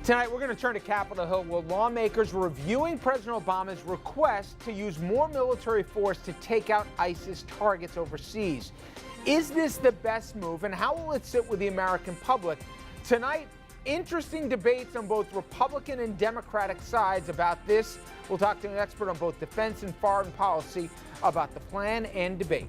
Tonight, we're going to turn to Capitol Hill, where lawmakers are reviewing President Obama's request to use more military force to take out ISIS targets overseas. Is this the best move, and how will it sit with the American public? Tonight, interesting debates on both Republican and Democratic sides about this. We'll talk to an expert on both defense and foreign policy about the plan and debate.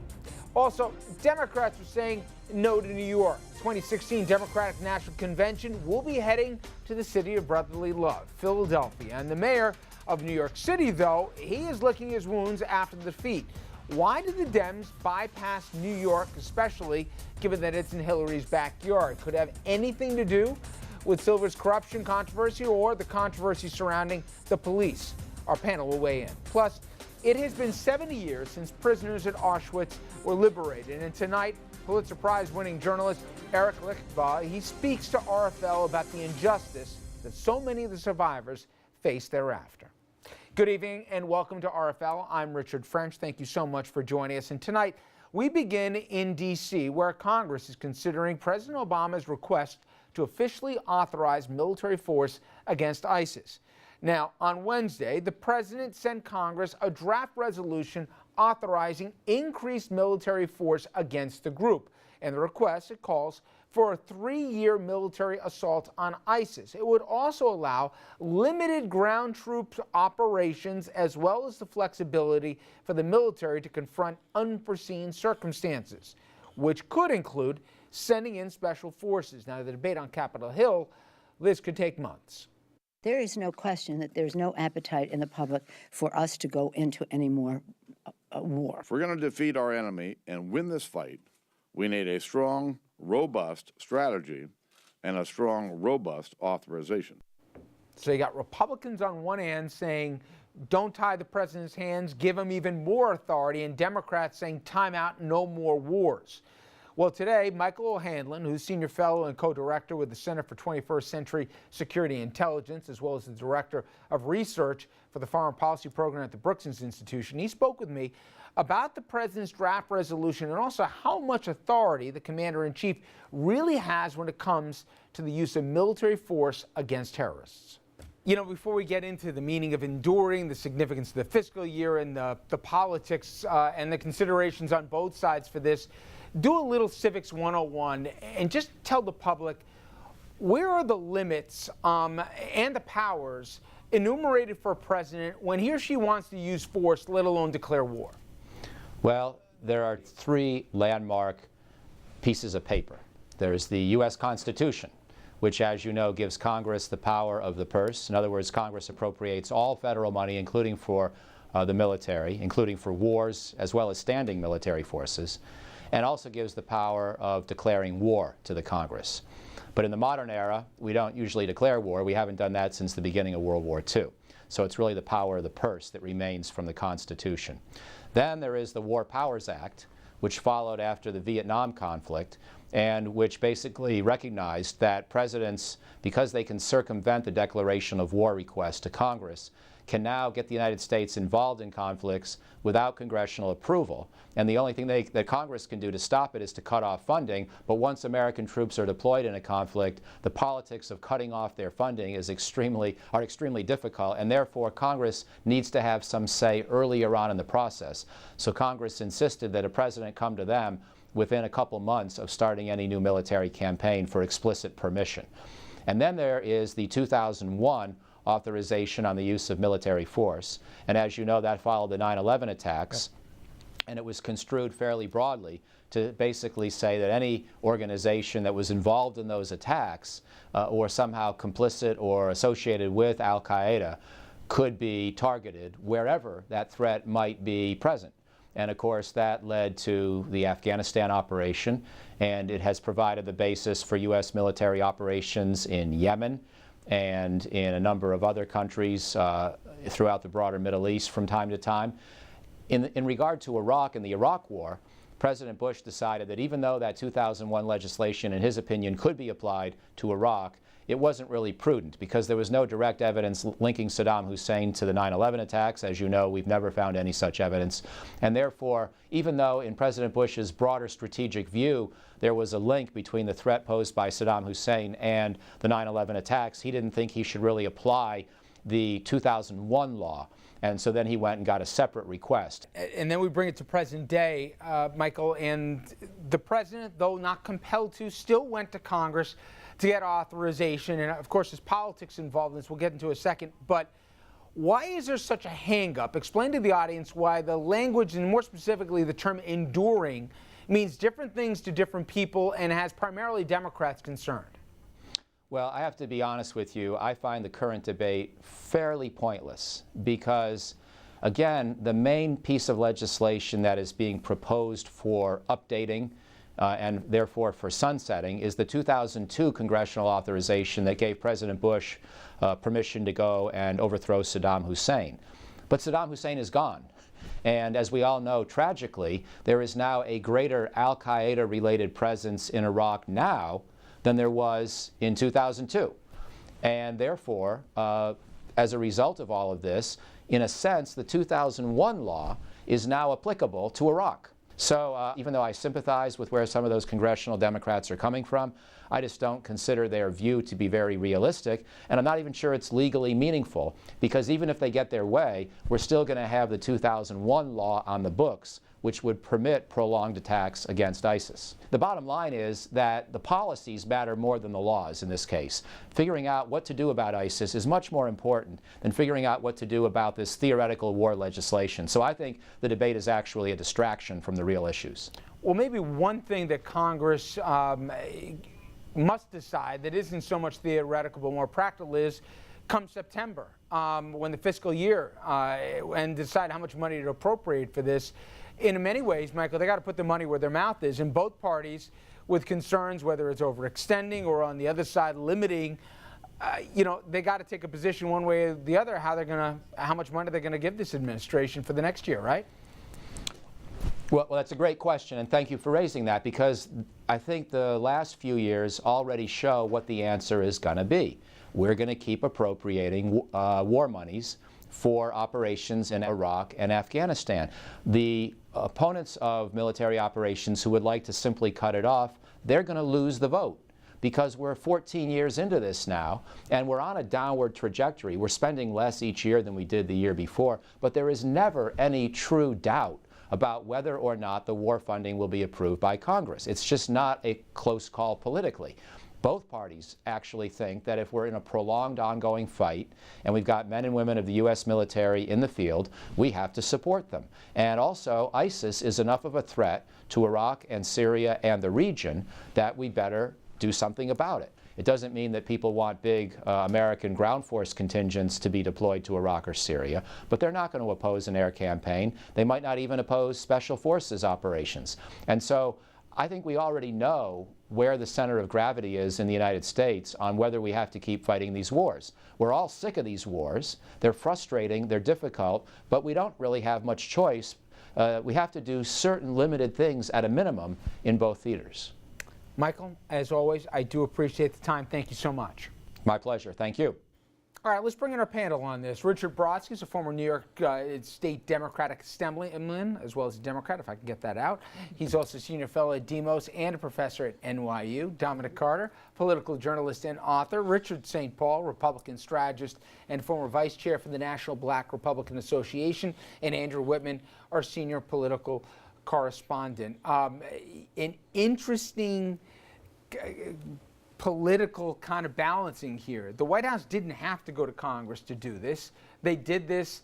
Also, Democrats are saying no to New York. The 2016 Democratic National Convention will be heading to the city of brotherly love, Philadelphia. And the mayor of New York City, though, he is licking his wounds after the defeat. Why did the Dems bypass New York, especially given that it's in Hillary's backyard? Could it have anything to do with Silver's corruption controversy or the controversy surrounding the police? Our panel will weigh in. Plus, it has been 70 years since prisoners at Auschwitz were liberated, and tonight, Pulitzer Prize-winning journalist Eric Lichtbaugh, he speaks to RFL about the injustice that so many of the survivors face thereafter. Good evening and welcome to RFL. I'm Richard French. Thank you so much for joining us. And tonight, we begin in D.C., where Congress is considering President Obama's request to officially authorize military force against ISIS. Now, on Wednesday, the president sent Congress a draft resolution authorizing increased military force against the group. And the request, it calls for a 3-year military assault on ISIS. It would also allow limited ground troop operations as well as the flexibility for the military to confront unforeseen circumstances, which could include sending in special forces. Now, the debate on Capitol Hill, this could take months. There is no question that there's no appetite in the public for us to go into any more war. If we're going to defeat our enemy and win this fight, we need a strong, robust strategy and a strong, robust authorization. So you got Republicans on one hand saying, don't tie the president's hands, give him even more authority, and Democrats saying, time out, no more wars. Well, today, Michael O'Hanlon, who's senior fellow and co-director with the Center for 21st Century Security Intelligence, as well as the director of research for the Foreign Policy Program at the Brookings Institution, he spoke with me about the president's draft resolution and also how much authority the commander-in-chief really has when it comes to the use of military force against terrorists. You know, before we get into the meaning of enduring, the significance of the fiscal year, and the politics and the considerations on both sides for this, do a little Civics 101 and just tell the public, where are the limits and the powers enumerated for a president when he or she wants to use force, let alone declare war? Well, there are 3 landmark pieces of paper. There's the U.S. Constitution, which, as you know, gives Congress the power of the purse. In other words, Congress appropriates all federal money, including for the military, including for wars, as well as standing military forces, and also gives the power of declaring war to the Congress. But in the modern era, we don't usually declare war. We haven't done that since the beginning of World War II. So it's really the power of the purse that remains from the Constitution. Then there is the War Powers Act, which followed after the Vietnam conflict, and which basically recognized that presidents, because they can circumvent the declaration of war request to Congress, can now get the United States involved in conflicts without congressional approval. And the only thing that Congress can do to stop it is to cut off funding. But once American troops are deployed in a conflict, the politics of cutting off their funding are extremely difficult, and therefore Congress needs to have some say earlier on in the process. So Congress insisted that a president come to them within a couple months of starting any new military campaign for explicit permission. And then there is the 2001 authorization on the use of military force. And as you know, that followed the 9/11 attacks, and it was construed fairly broadly to basically say that any organization that was involved in those attacks or somehow complicit or associated with Al-Qaeda could be targeted wherever that threat might be present. And of course, that led to the Afghanistan operation, and it has provided the basis for U.S. military operations in Yemen and in a number of other countries throughout the broader Middle East from time to time. In regard to Iraq and the Iraq War, President Bush decided that even though that 2001 legislation, in his opinion, could be applied to Iraq, it wasn't really prudent because there was no direct evidence linking Saddam Hussein to the 9/11 attacks. As you know, we've never found any such evidence. And therefore, even though in President Bush's broader strategic view, there was a link between the threat posed by Saddam Hussein and the 9/11 attacks, he didn't think he should really apply the 2001 law. And so then he went and got a separate request. And then we bring it to present day, Michael, and the president, though not compelled to, still went to Congress to get authorization. And of course, there's politics involved in this. We'll get into a second. But why is there such a hang-up? Explain to the audience why the language, and more specifically the term enduring, means different things to different people and has primarily Democrats concerned. Well, I have to be honest with you. I find the current debate fairly pointless because, again, the main piece of legislation that is being proposed for updating and therefore for sunsetting is the 2002 congressional authorization that gave President Bush permission to go and overthrow Saddam Hussein. But Saddam Hussein is gone. And as we all know, tragically, there is now a greater al-Qaeda-related presence in Iraq now than there was in 2002. And therefore, as a result of all of this, in a sense, the 2001 law is now applicable to Iraq. So even though I sympathize with where some of those congressional Democrats are coming from, I just don't consider their view to be very realistic, and I'm not even sure it's legally meaningful, because even if they get their way, we're still going to have the 2001 law on the books, which would permit prolonged attacks against ISIS. The bottom line is that the policies matter more than the laws in this case. Figuring out what to do about ISIS is much more important than figuring out what to do about this theoretical war legislation. So I think the debate is actually a distraction from the real issues. Well, maybe one thing that Congress must decide that isn't so much theoretical but more practical is come September, when the fiscal year, and decide how much money to appropriate for this. In many ways, Michael, they got to put the money where their mouth is, and both parties with concerns, whether it's overextending or on the other side limiting, they got to take a position one way or the other how much money they're going to give this administration for the next year, right? Well, that's a great question, and thank you for raising that, because I think the last few years already show what the answer is going to be. We're going to keep appropriating war monies for operations in Iraq and Afghanistan. The opponents of military operations who would like to simply cut it off, they're going to lose the vote, because we're 14 years into this now, and we're on a downward trajectory. We're spending less each year than we did the year before, but there is never any true doubt about whether or not the war funding will be approved by Congress. It's just not a close call politically. Both parties actually think that if we're in a prolonged ongoing fight and we've got men and women of the U.S. military in the field, we have to support them. And also, ISIS is enough of a threat to Iraq and Syria and the region that we better do something about it. It doesn't mean that people want big American ground force contingents to be deployed to Iraq or Syria, but they're not going to oppose an air campaign. They might not even oppose special forces operations. And so I think we already know where the center of gravity is in the United States on whether we have to keep fighting these wars. We're all sick of these wars. They're frustrating, they're difficult, but we don't really have much choice. We have to do certain limited things at a minimum in both theaters. Michael, as always, I do appreciate the time. Thank you so much. My pleasure. Thank you. All right, let's bring in our panel on this. Richard Brodsky is a former New York State Democratic Assemblyman, as well as a Democrat, if I can get that out. He's also a senior fellow at Demos and a professor at NYU. Dominic Carter, political journalist and author. Richard St. Paul, Republican strategist and former vice chair for the National Black Republican Association. And Andrew Whitman, our senior political correspondent. An interesting political kind of balancing here. The White House didn't have to go to Congress to do this. They did this,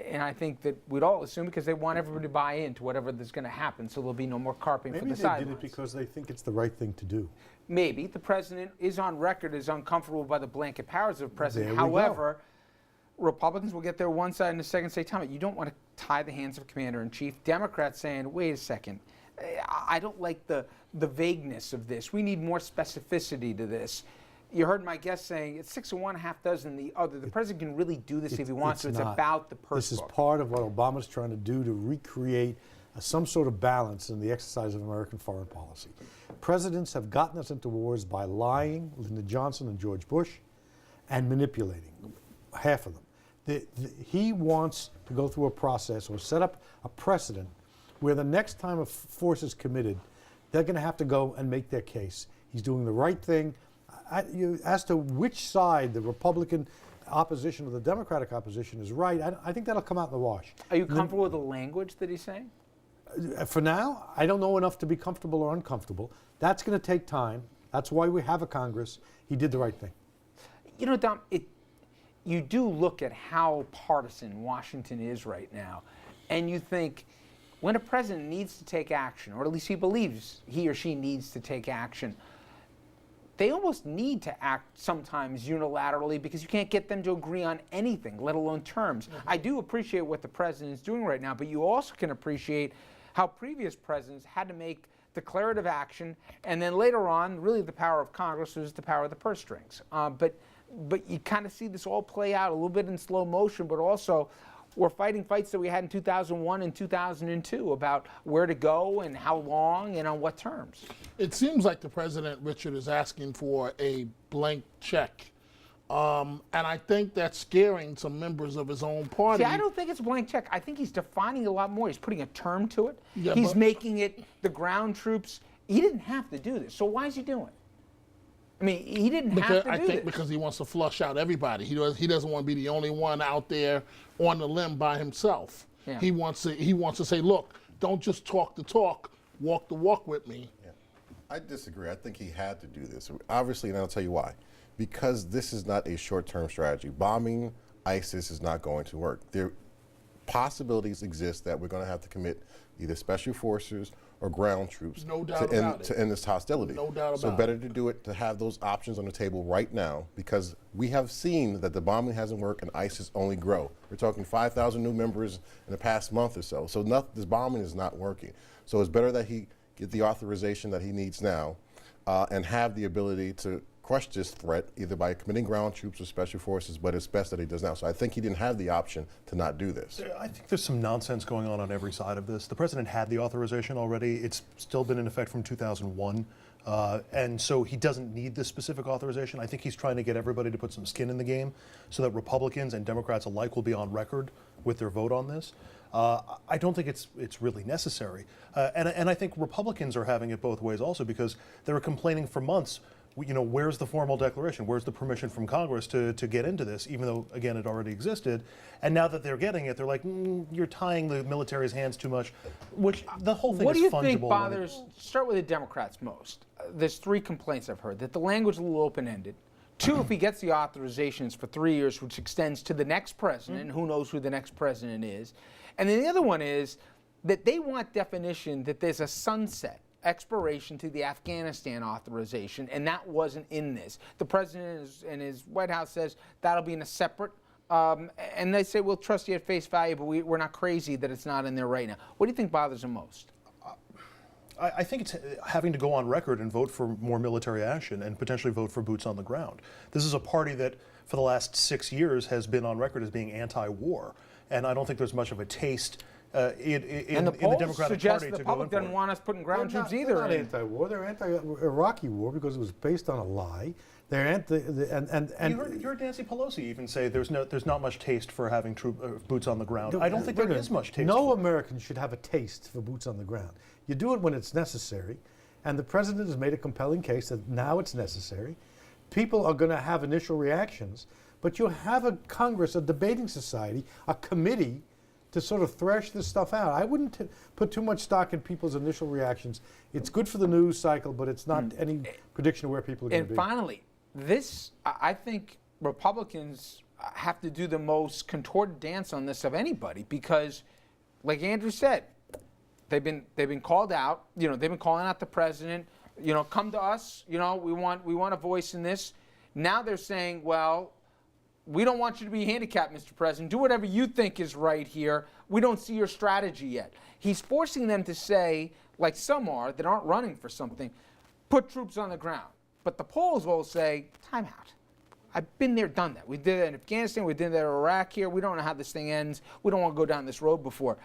and I think that we'd all assume because they want everybody to buy into whatever that's going to happen, so there'll be no more carping for the sidelines. Maybe they did it because they think it's the right thing to do. Maybe. The president is on record as uncomfortable by the blanket powers of the president. There we However, Republicans will get their one side in a second, say, Tom, you don't want to tie the hands of commander-in-chief. Democrats saying, wait a second, I don't like the vagueness of this. We need more specificity to this. You heard my guest saying it's 6 of one, half dozen the other. The president can really do this if he wants to. It's about the purse. This is part of what Obama's trying to do to recreate some sort of balance in the exercise of American foreign policy. Presidents have gotten us into wars by lying, Lyndon Johnson and George Bush, and manipulating, half of them. He wants to go through a process or set up a precedent where the next time a force is committed, they're going to have to go and make their case. He's doing the right thing. As to which side, the Republican opposition or the Democratic opposition is right, I think that'll come out in the wash. Are you comfortable with the language that he's saying? For now, I don't know enough to be comfortable or uncomfortable. That's going to take time. That's why we have a Congress. He did the right thing. You know, Dom, you do look at how partisan Washington is right now, and you think when a president needs to take action, or at least he believes he or she needs to take action, they almost need to act sometimes unilaterally because you can't get them to agree on anything, let alone terms. Mm-hmm. I do appreciate what the president is doing right now, but you also can appreciate how previous presidents had to make declarative action, and then later on, really the power of Congress was the power of the purse strings. But you kind of see this all play out a little bit in slow motion, but also we're fighting fights that we had in 2001 and 2002 about where to go and how long and on what terms. It seems like the president, Richard, is asking for a blank check. And I think that's scaring some members of his own party. See, I don't think it's a blank check. I think he's defining a lot more. He's putting a term to it. Yeah, he's making it the ground troops. He didn't have to do this. So why is he doing it? I mean, he didn't have to do this. Because he wants to flush out everybody. He doesn't want to be the only one out there on the limb by himself. Yeah. He wants to say, look, don't just talk the talk, walk the walk with me. Yeah. I disagree. I think he had to do this. Obviously, and I'll tell you why. Because this is not a short-term strategy. Bombing ISIS is not going to work. There possibilities exist that we're going to have to commit either special forces or ground troops to end this hostility. No doubt about it. So better to do it, to have those options on the table right now, because we have seen that the bombing hasn't worked and ISIS only grow. We're talking 5,000 new members in the past month or so. So this bombing is not working. So it's better that he get the authorization that he needs now and have the ability to crush this threat either by committing ground troops or special forces, but it's best that he does now. So I think he didn't have the option to not do this. I think there's some nonsense going on every side of this. The president had the authorization already. It's still been in effect from 2001. And so he doesn't need this specific authorization. I think he's trying to get everybody to put some skin in the game so that Republicans and Democrats alike will be on record with their vote on this. I don't think it's really necessary. And I think Republicans are having it both ways also, because they were complaining for months, you know, where's the formal declaration? Where's the permission from Congress to get into this, even though, again, it already existed? And now that they're getting it, they're like, you're tying the military's hands too much, which the whole thing is fungible. What do you think bothers, start with the Democrats most? There's 3 complaints I've heard, that the language is a little open-ended. 2, if he gets the authorizations for 3 years, which extends to the next president, who knows who the next president is. And then the other one is that they want definition that there's a sunset expiration to the Afghanistan authorization, and that wasn't in this. The president and his White House says that'll be in a separate, and they say, we'll trust you at face value, but we're not crazy that it's not in there right now. What do you think bothers him most? I think it's having to go on record and vote for more military action and potentially vote for boots on the ground. This is a party that for the last 6 years has been on record as being anti-war, and I don't think there's much of a taste in the Democratic Party to go in for it. The public doesn't want us putting ground troops either. They're not anti-war. They're anti-Iraqi war because it was based on a lie. They're anti, you heard Nancy Pelosi even say there's not much taste for having boots on the ground. I don't think there is much taste. No American should have a taste for boots on the ground. You do it when it's necessary, and the president has made a compelling case that now it's necessary. People are going to have initial reactions, but you have a Congress, a debating society, a committee to sort of thrash this stuff out. I wouldn't put too much stock in people's initial reactions. It's good for the news cycle, but it's not any prediction of where people are going to be. And finally, I think Republicans have to do the most contorted dance on this of anybody, because, like Andrew said, they've been called out. You know, they've been calling out the president. You know, come to us. You know, we want a voice in this. Now they're saying, well, we don't want you to be handicapped, Mr. President. Do whatever you think is right here. We don't see your strategy yet. He's forcing them to say, like some are, that aren't running for something, put troops on the ground. But the polls will say, time out. I've been there, done that. We did that in Afghanistan. We did that in Iraq here. We don't know how this thing ends. We don't want to go down this road before.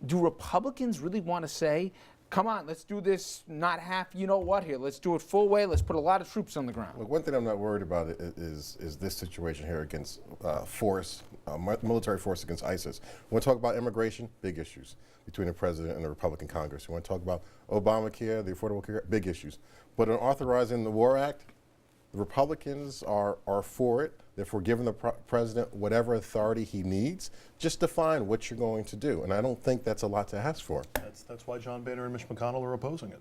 do Republicans really want to say, come on, let's do this not half you know what here, let's do it full way, let's put a lot of troops on the ground? Look, one thing I'm not worried about is this situation here against military force against ISIS. We want to talk about immigration, big issues between the president and the Republican Congress. We want to talk about Obamacare, the Affordable Care, big issues. But on authorizing the War Act, the Republicans are for it. Therefore, giving the president whatever authority he needs, just define what you're going to do. And I don't think that's a lot to ask for. That's why John Boehner and Mitch McConnell are opposing it.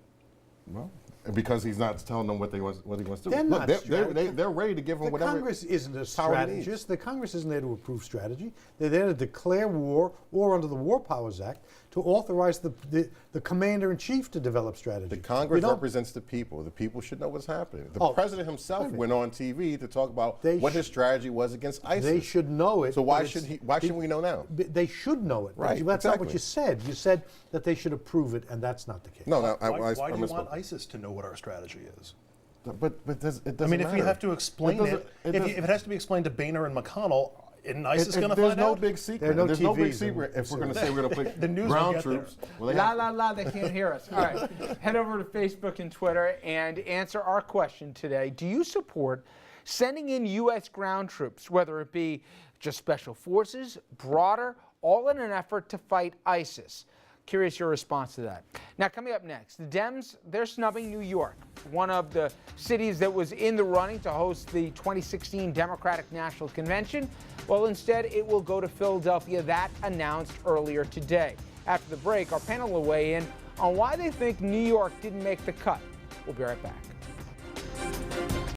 Well, because he's not telling them what he wants to do. They're Look, not they're ready to give him The whatever. Congress isn't a power he strategist. needs. The Congress isn't there to approve strategy. They're there to declare war or under the War Powers Act to authorize the commander-in-chief to develop strategy. The Congress You don't- represents the people. The people should know what's happening. The Oh, president himself went on TV to talk about They what sh- his strategy was against ISIS. They should know it. So why but it's- should why shouldn't we know now? They should know it. Right, That's not what exactly. you said. You said that they should approve it, and that's not the case. No, Why I do you misspoke. want ISIS to know what our strategy is? But it doesn't I mean, if matter. you have to explain doesn't- it, if it has to be explained to Boehner and McConnell, isn't ISIS going to There's find no out? big secret. There are no There's no big TVs in- secret if we're going to say we're going to put The news will ground get there. troops. Well, they La have- la la, they can't hear us. All right, head over to Facebook and Twitter and answer our question today. Do you support sending in U.S. ground troops, whether it be just special forces, broader, all in an effort to fight ISIS? Curious your response to that. Now, coming up next, the Dems, they're snubbing New York, one of the cities that was in the running to host the 2016 Democratic National Convention. Well, instead, it will go to Philadelphia. That announced earlier today. After the break, our panel will weigh in on why they think New York didn't make the cut. We'll be right back.